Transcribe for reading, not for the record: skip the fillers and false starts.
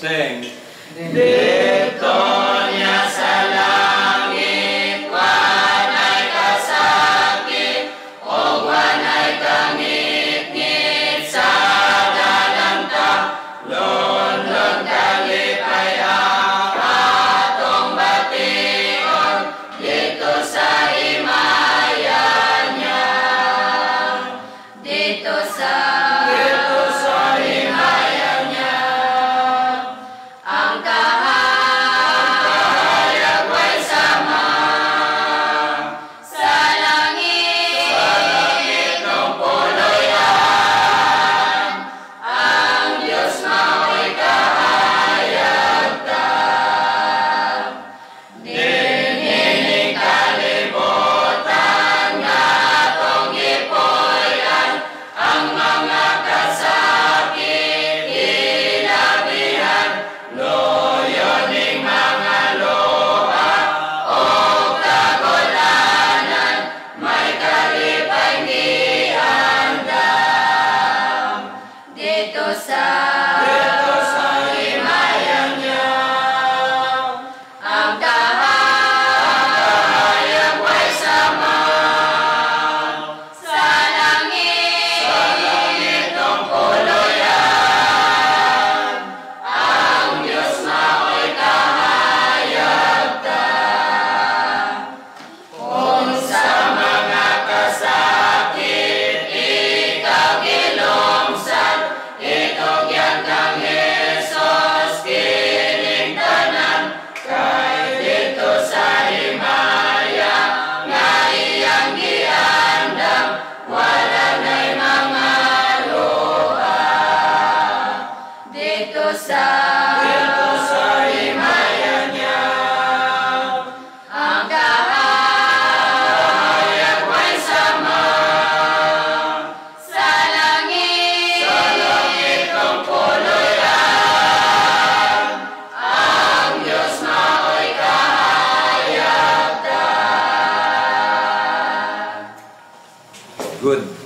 Sing. Dito niya sa langit, wanay kasakit, o wanay kangit-ngit sa dalanta, lon-lon kalipay ang atong bation, dito sa imayan niya, dito sa imayan niya. Ang kahayag way sama sa langit ng puluyan. Ang Diyos mao'y kahayag ta. Dinhining kalibutan nga atong gipuy-an, ang mga kasakit ilabihan, loyoning mga luha o kagulanan, may kalipay giandam dito sa imayan niya. Ang kahayag way sama sa langit ng puluyan. Ang Diyos mao'y kahayag ta. Kung sa mga kasakit ikaw gilumsan, itugyan kang Jesus kining tanan, kay dito sa himaya nga iyang giandam, wala na'y mga luha. Dito sa imayan niya. Ang kahayag way sama sa langit ng puluyan. Ang Diyos mao'y kahayag ta. Good.